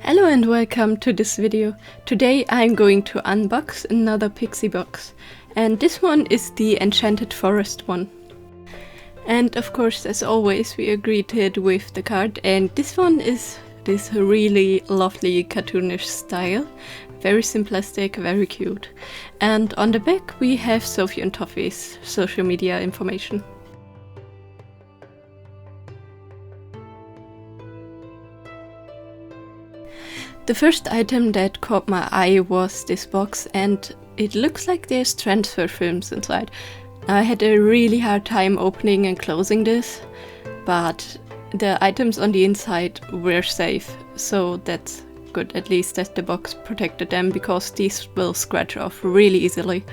Hello and welcome to this video. Today I'm going to unbox another Pixie box, and this one is the Enchanted Forest one. And of course, as always, we are greeted with the card, and this one is this really lovely cartoonish style. Very simplistic, very cute. And on the back we have Sophie and Toffee's social media information. The first item that caught my eye was this box, and it looks like there's transfer films inside. I had a really hard time opening and closing this, but the items on the inside were safe, so that's good, at least that the box protected them, because these will scratch off really easily.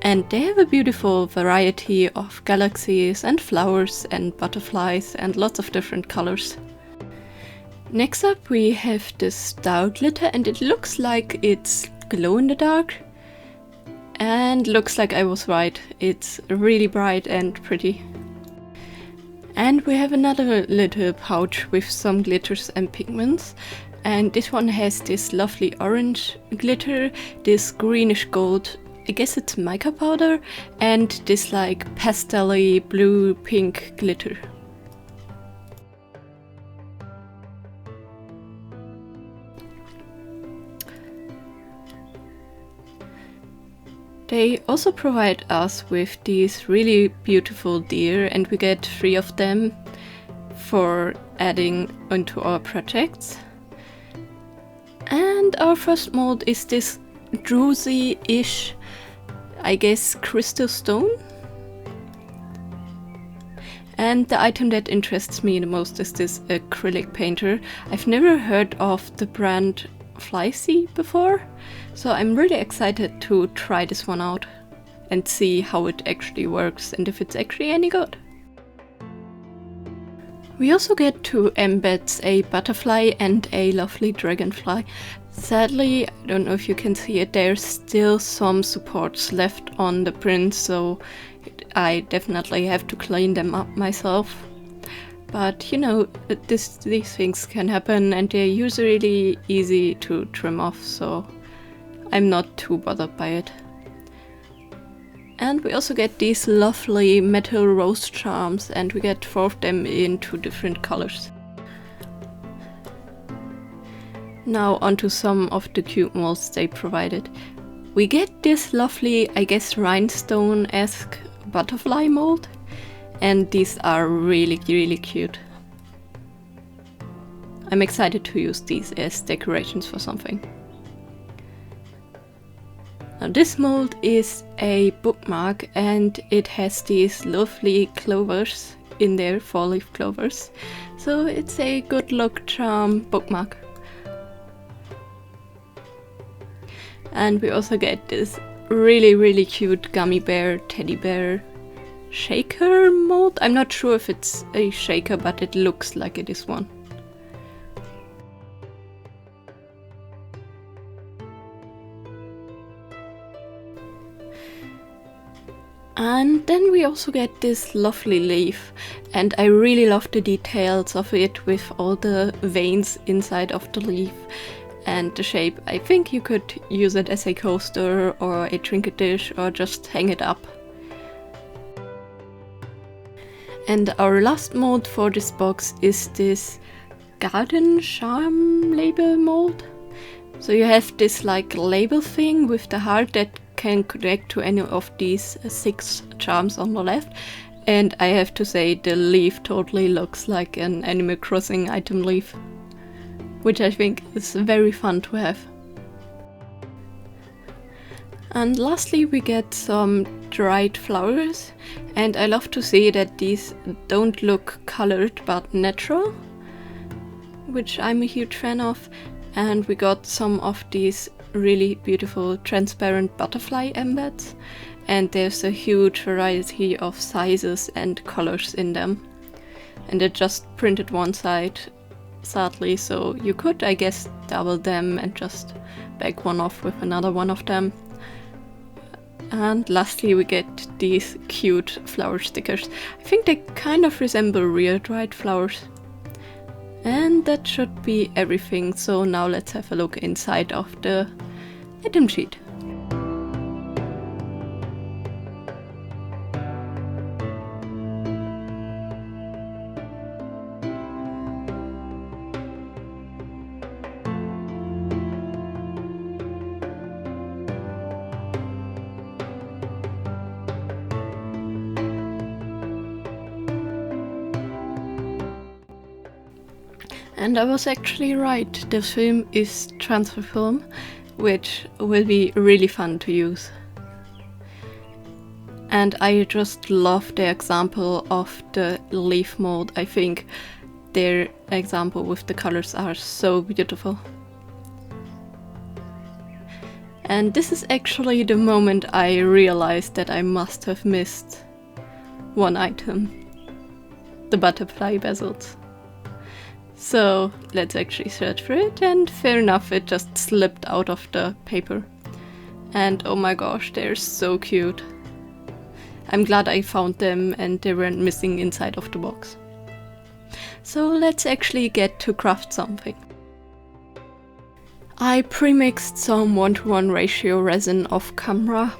And they have a beautiful variety of galaxies and flowers and butterflies and lots of different colors. Next up we have this star glitter, and it looks like it's glow in the dark. And looks like I was right, it's really bright and pretty. And we have another little pouch with some glitters and pigments. And this one has this lovely orange glitter, this greenish gold, I guess it's mica powder, and this like pastel-y blue pink glitter. They also provide us with these really beautiful deer, and we get 3 of them for adding into our projects. And our first mold is this druzy-ish, I guess, crystal stone. And the item that interests me the most is this Acrylic Painter. I've never heard of the brand Pixie before, so I'm really excited to try this one out and see how it actually works and if it's actually any good. We also get 2 embeds, a butterfly and a lovely dragonfly. Sadly, I don't know if you can see it, there's still some supports left on the print, so I definitely have to clean them up myself. But you know, these things can happen, and they're usually easy to trim off, so I'm not too bothered by it. And we also get these lovely metal rose charms, and we get 4 of them in 2 different colors. Now onto some of the cute molds they provided. We get this lovely, I guess, rhinestone-esque butterfly mold. And these are really cute. I'm excited to use these as decorations for something. Now this mold is a bookmark, and it has these lovely clovers in there, 4-leaf clovers. So it's a good luck charm bookmark. And we also get this really cute gummy bear, teddy bear shaker mold. I'm not sure if it's a shaker, but it looks like it is one. And then we also get this lovely leaf, and I really love the details of it with all the veins inside of the leaf and the shape. I think you could use it as a coaster or a trinket dish or just hang it up. And our last mold for this box is this garden charm label mold. So you have this like label thing with the heart that can connect to any of these 6 charms on the left. And I have to say, the leaf totally looks like an Animal Crossing item leaf, which I think is very fun to have. And lastly we get some dried flowers, and I love to see that these don't look colored but natural, which I'm a huge fan of. And we got some of these really beautiful transparent butterfly embeds, and there's a huge variety of sizes and colors in them. And it just printed one side, sadly, so you could, I guess, double them and just back one off with another one of them. And lastly we get these cute flower stickers. I think they kind of resemble real dried flowers. And that should be everything, so now let's have a look inside of the item sheet. And I was actually right, the film is transfer film, which will be really fun to use. And I just love the example of the leaf mold. I think their example with the colors are so beautiful. And this is actually the moment I realized that I must have missed one item, the butterfly bezels. So let's actually search for it, and fair enough, it just slipped out of the paper. And oh my gosh, they're so cute. I'm glad I found them and they weren't missing inside of the box. So let's actually get to craft something. I pre-mixed some 1:1 ratio resin of camera.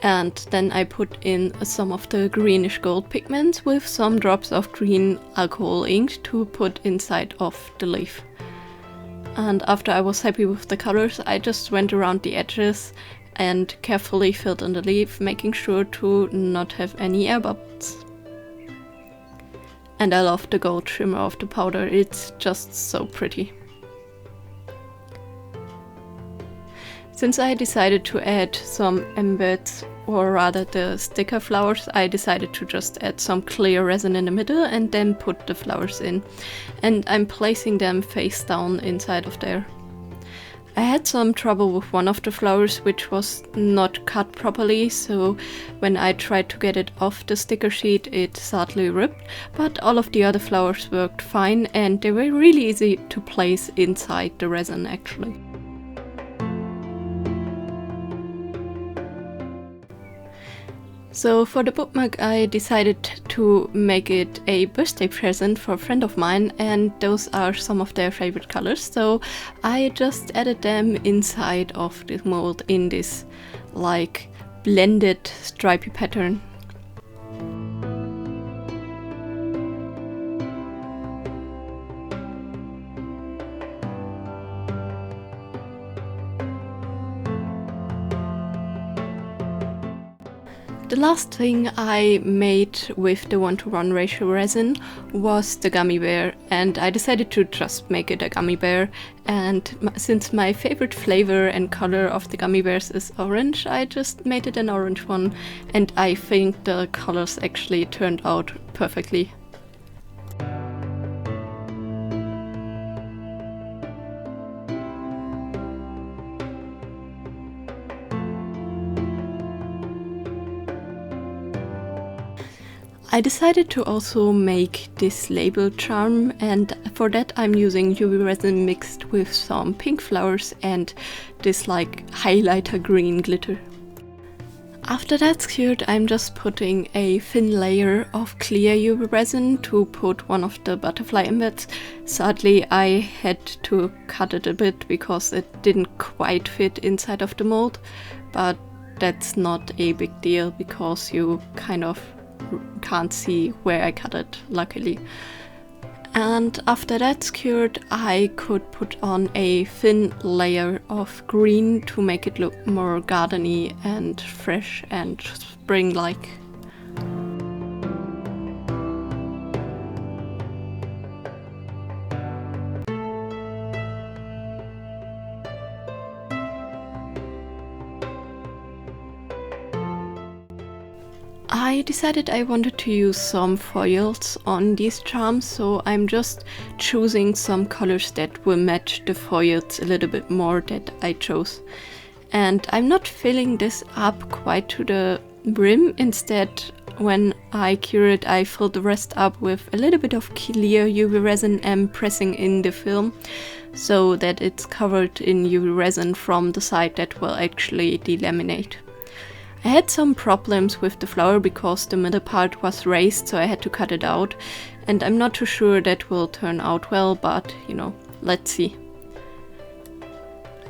And then I put in some of the greenish gold pigments with some drops of green alcohol ink to put inside of the leaf. And after I was happy with the colors, I just went around the edges and carefully filled in the leaf, making sure to not have any air bubbles. And I love the gold shimmer of the powder, it's just so pretty. Since I decided to add some embeds, or rather the sticker flowers, I decided to just add some clear resin in the middle and then put the flowers in. And I'm placing them face down inside of there. I had some trouble with one of the flowers which was not cut properly, so when I tried to get it off the sticker sheet it sadly ripped, but all of the other flowers worked fine and they were really easy to place inside the resin actually. So for the bookmark I decided to make it a birthday present for a friend of mine, and those are some of their favorite colors, so I just added them inside of this mold in this like blended stripy pattern. The last thing I made with the 1:1 ratio resin was the gummy bear, and I decided to just make it a gummy bear, and since my favorite flavor and color of the gummy bears is orange, I just made it an orange one, and I think the colors actually turned out perfectly. I decided to also make this label charm, and for that I'm using UV resin mixed with some pink flowers and this like highlighter green glitter. After that's cured, I'm just putting a thin layer of clear UV resin to put one of the butterfly embeds. Sadly, I had to cut it a bit because it didn't quite fit inside of the mold, but that's not a big deal because you kind of can't see where I cut it, luckily. And after that's cured, I could put on a thin layer of green to make it look more gardeny and fresh and spring-like. I decided I wanted to use some foils on these charms, so I'm just choosing some colors that will match the foils a little bit more that I chose. And I'm not filling this up quite to the brim. Instead, when I cure it, I fill the rest up with a little bit of clear UV resin and pressing in the film so that it's covered in UV resin from the side that will actually delaminate. I had some problems with the flower because the middle part was raised, so I had to cut it out, and I'm not too sure that will turn out well, but you know, let's see.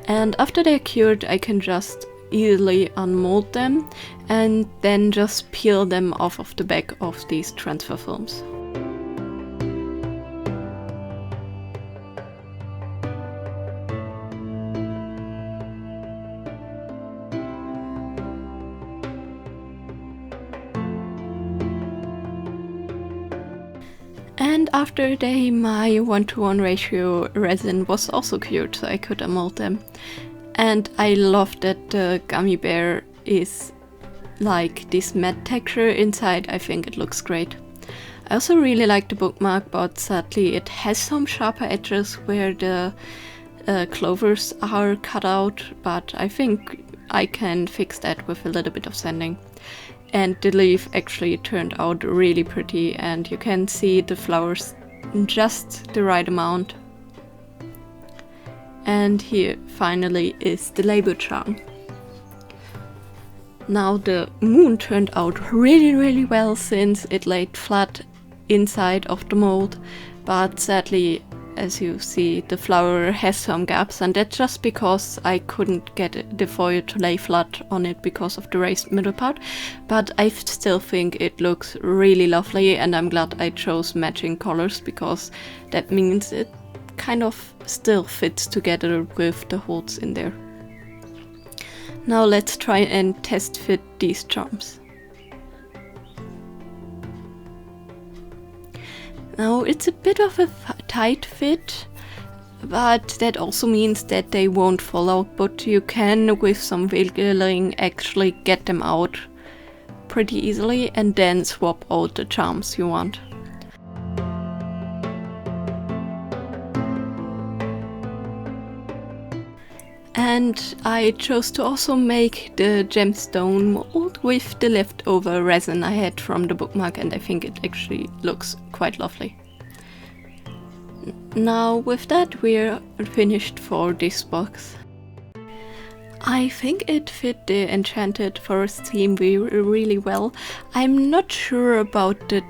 And after they're cured, I can just easily unmold them and then just peel them off of the back of these transfer films. And after a day, my 1:1 ratio resin was also cured, so I could unmold them. And I love that the gummy bear is like this matte texture inside. I think it looks great. I also really like the bookmark, but sadly it has some sharper edges where the clovers are cut out, but I think I can fix that with a little bit of sanding. And the leaf actually turned out really pretty, and you can see the flowers in just the right amount. And here finally is the label charm. Now the moon turned out really well since it laid flat inside of the mold, but sadly, as you see, the flower has some gaps, and that's just because I couldn't get the foil to lay flat on it because of the raised middle part. But I still think it looks really lovely, and I'm glad I chose matching colors because that means it kind of still fits together with the holes in there. Now let's try and test fit these charms. Now it's a bit of a tight fit, but that also means that they won't fall out, but you can with some wiggling actually get them out pretty easily and then swap out the charms you want. And I chose to also make the gemstone mold with the leftover resin I had from the bookmark, and I think it actually looks quite lovely. Now with that we're finished for this box. I think it fit the Enchanted forest theme really well. I'm not sure about the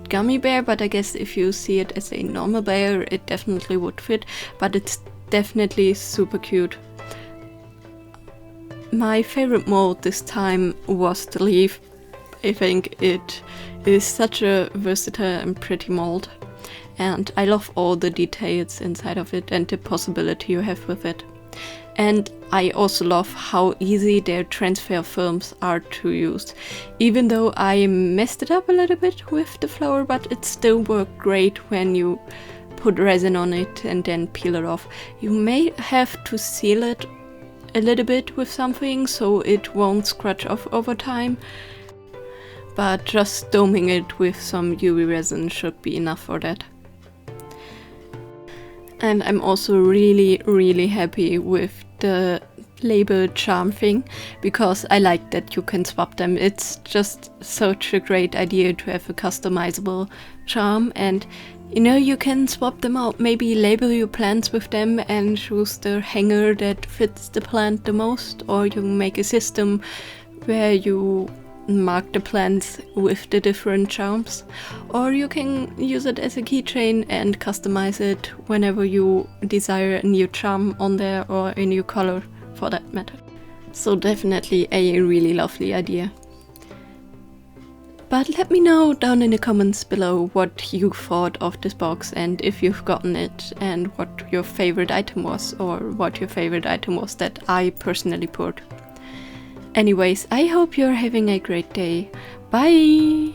gummy bear, but I guess if you see it as a normal bear it definitely would fit, but it's definitely super cute. My favorite mold this time was the leaf. I think it is such a versatile and pretty mold, and I love all the details inside of it and the possibility you have with it. And I also love how easy their transfer films are to use. Even though I messed it up a little bit with the flower, but it still worked great when you put resin on it and then peel it off. You may have to seal it a little bit with something so it won't scratch off over time, but just doming it with some UV resin should be enough for that. And I'm also really happy with the label charm thing, because I like that you can swap them. It's just such a great idea to have a customizable charm, and you know, you can swap them out, maybe label your plants with them and choose the hanger that fits the plant the most, or you make a system where you mark the plants with the different charms, or you can use it as a keychain and customize it whenever you desire a new charm on there, or a new color for that matter. So definitely a really lovely idea. But let me know down in the comments below what you thought of this box, and if you've gotten it, and what your favorite item was, or what your favorite item was that I personally poured. Anyways, I hope you're having a great day. Bye!